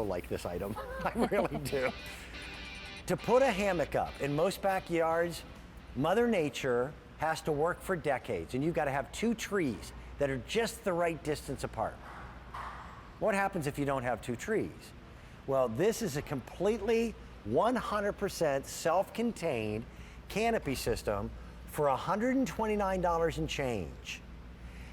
like this item. I really do. To put a hammock up in most backyards, Mother Nature has to work for decades, and you've got to have 2 trees that are just the right distance apart. What happens if you don't have 2 trees? Well, this is a completely 100% self-contained canopy system for $129 and change.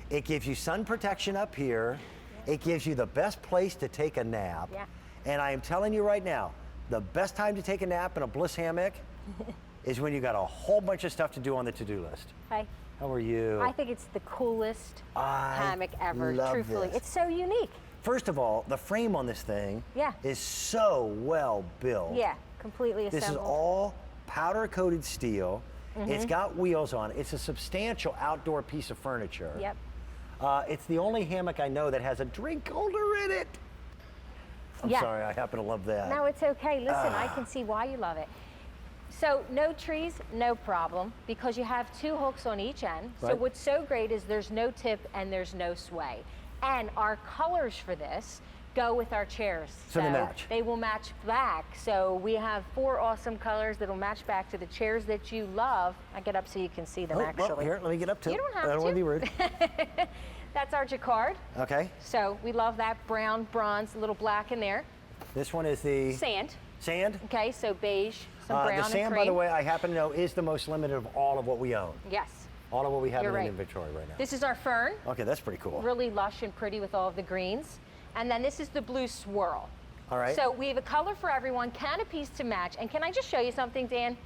It gives you sun protection up here. It gives you the best place to take a nap. Yeah. And I am telling you right now, the best time to take a nap in a Bliss hammock is when you got a whole bunch of stuff to do on the to-do list. Hi. How are you? I think it's the coolest hammock ever, love truthfully. this. It's so unique. First of all, the frame on this thing is so well built. Yeah, completely assembled. This is all powder coated steel. It's got wheels on it. It's a substantial outdoor piece of furniture. Yep. It's the only hammock I know that has a drink holder in it. I'm sorry, I happen to love that. No, it's okay. Listen, I can see why you love it. So no trees, no problem, because you have 2 hooks on each end. Right. So what's so great is there's no tip and there's no sway. And our colors for this go with our chairs. So they match. They will match back. So we have 4 awesome colors that'll match back to the chairs that you love. I get up so you can see them actually. Well, here, let me get up to it. You don't have I don't want to be rude. That's our jacquard. Okay. So we love that brown, bronze, a little black in there. This one is the Sand. Sand. Okay, so beige, some brown the sand, and cream. by the way, I happen to know is the most limited of all of what we own. Yes. All of what we have You're in right. inventory right now. This is our fern. Okay, that's pretty cool. Really lush and pretty with all of the greens. And then this is the blue swirl. All right. So we have a color for everyone, canopies to match. And can I just show you something, Dan?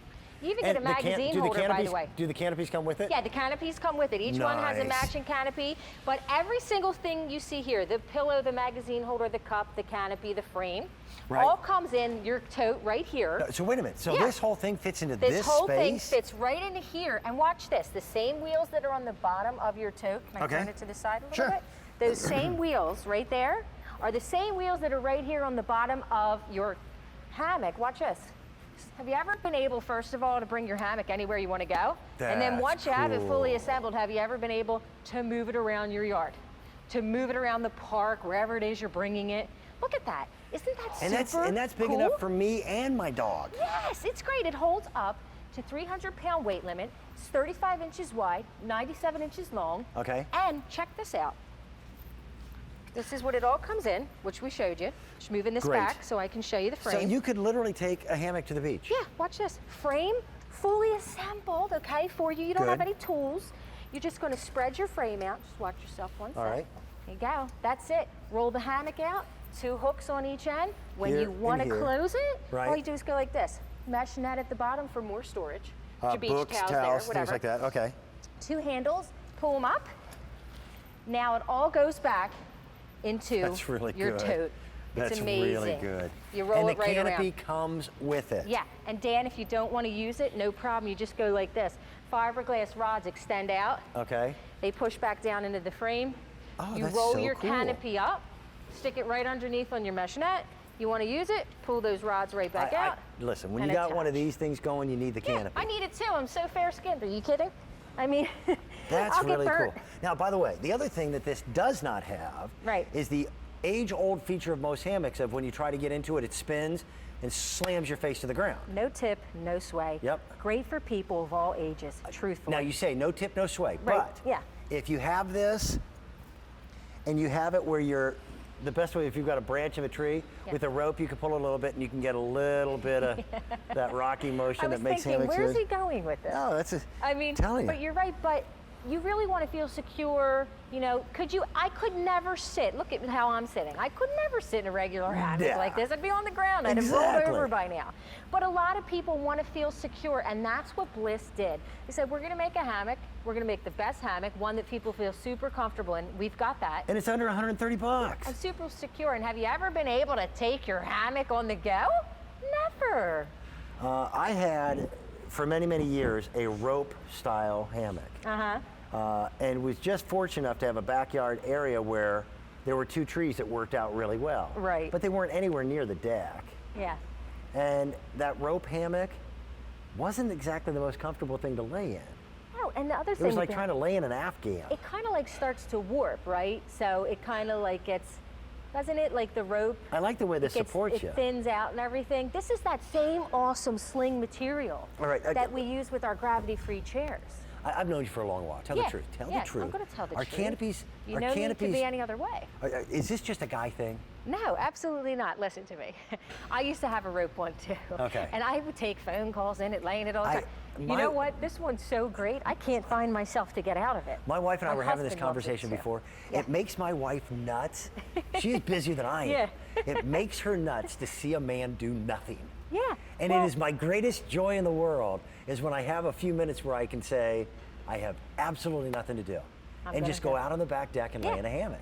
You even get a magazine holder, by the way. Do the canopies come with it? Yeah, the canopies come with it. Each one has a Nice. matching canopy. But every single thing you see here, the pillow, the magazine holder, the cup, the canopy, the frame, all comes in your tote right here. So wait a minute. So this whole thing fits into this space? This whole thing fits right into here. And watch this. The same wheels that are on the bottom of your tote. Can I turn it to the side a little bit? Those same wheels right there are the same wheels that are right here on the bottom of your hammock. Watch this. Have you ever been able, first of all, to bring your hammock anywhere you want to go? And then once you have it fully assembled, have you ever been able to move it around your yard? To move it around the park, wherever it is you're bringing it? Look at that. Isn't that super And that's big cool? enough for me and my dog. Yes, it's great. It holds up to 300-pound weight limit. It's 35 inches wide, 97 inches long. Okay. And check this out. This is what it all comes in, which we showed you. Just moving this back so I can show you the frame. So you could literally take a hammock to the beach. Yeah, watch this. Frame fully assembled, okay, for you. You don't have any tools. You're just going to spread your frame out. Just watch yourself one second. All right. There you go. That's it. Roll the hammock out. 2 hooks on each end. When you want to close it, all you do is go like this. Mesh net at the bottom for more storage. Your beach books, towels, towels, there, things like that. Okay. 2 handles. Pull them up. Now it all goes back into your tote. It's amazing. Really good. You roll it right around. And the canopy comes with it. Yeah, and Dan, if you don't want to use it, no problem. You just go like this. Fiberglass rods extend out. Okay. They push back down into the frame. Oh, you that's roll so your cool. canopy up, stick it right underneath on your mesh net. You want to use it, pull those rods right back out. Listen, when you got one of these things going, you need the canopy. I need it too. I'm so fair-skinned. Are you kidding? I mean, that's I'll really get burnt. cool. Now, by the way, the other thing that this does not have is the age-old feature of most hammocks of when you try to get into it, it spins and slams your face to the ground. No tip, no sway. Yep. Great for people of all ages, truthfully. Now, you say no tip, no sway, Right. but if you have this and you have it where you're, the best way, if you've got a branch of a tree, with a rope, you can pull a little bit and you can get a little bit of that rocky motion that makes hammocks good. Where's he going with this? No, that's I mean, but you're right, but you really want to feel secure. You know, I could never sit. Look at how I'm sitting. I could never sit in a regular hammock like this. I'd be on the ground. I'd have rolled over by now. But a lot of people want to feel secure, and that's what Bliss did. They said, we're going to make a hammock. We're going to make the best hammock, one that people feel super comfortable in. We've got that. And it's under 130 bucks. And super secure. And have you ever been able to take your hammock on the go? Never. I had, for many, many years, a rope-style hammock. And was just fortunate enough to have a backyard area where there were 2 trees that worked out really well. Right. But they weren't anywhere near the deck. Yeah. And that rope hammock wasn't exactly the most comfortable thing to lay in. Oh, and the other thing, it was like trying to lay in an Afghan. It kind of like starts to warp, right? So it kind of like gets, doesn't it? Like the rope. I like the way this supports you. It thins out and everything. This is that same awesome sling material that we use with our gravity-free chairs. I've known you for a long while. Tell the truth. Tell the truth. I'm going to tell the truth. Canopies. You know me to be any other way. Is this just a guy thing? No, absolutely not. Listen to me. I used to have a rope one too. Okay. And I would take phone calls in it, laying it all the time. You know what? This one's so great, I can't find myself to get out of it. My wife and I were having this conversation before. Yeah. It makes my wife nuts. She's busier than I am. Yeah. It makes her nuts to see a man do nothing. Yeah. And it is my greatest joy in the world is when I have a few minutes where I can say, I have absolutely nothing to do. And just go out on the back deck and lay in a hammock.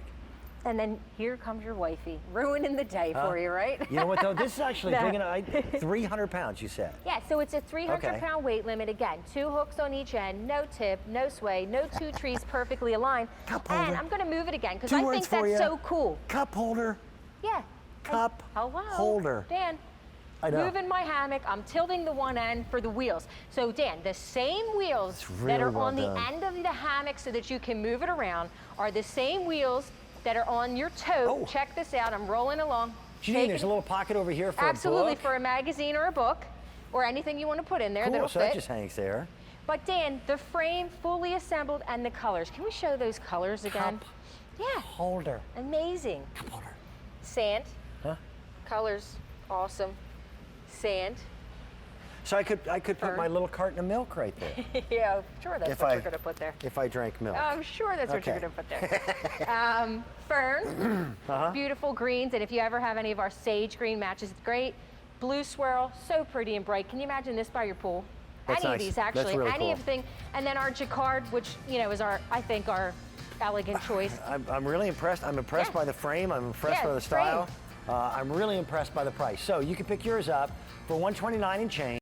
And then here comes your wifey, ruining the day for you, right? You know what though? This is actually big enough. 300 pounds, you said. Yeah, so it's a 300-pound weight limit. Again, 2 hooks on each end, no tip, no sway, no 2 trees perfectly aligned. Cup holder. And I'm going to move it again because I think that's so cool. Cup holder. Yeah. Cup holder. Dan. I know. Moving my hammock, I'm tilting the one end for the wheels. So Dan, the same wheels that are on the end of the hammock so that you can move it around are the same wheels that are on your tote. Oh. Check this out, I'm rolling along. Do you mean there's a little pocket over here for Absolutely, a book? for a magazine or a book, or anything you want to put in there that'll so fit. that just hangs there. But Dan, the frame fully assembled and the colors. Can we show those colors again? Cup holder. Amazing. Cup holder. Sand. Huh? Colors, awesome. Sand. So I could put my little carton of milk right there. Yeah, sure that's what you're going to put there. If I drank milk. I'm sure that's what you're going to put there. Fern, beautiful greens, and if you ever have any of our sage green matches, it's great. Blue swirl, so pretty and bright. Can you imagine this by your pool? That's any nice. of these actually, That's really any cool. of thing. And then our jacquard, which is I think our elegant choice. I'm really impressed. I'm impressed by the frame. I'm impressed by the style. I'm really impressed by the price. So you can pick yours up for $129 and change.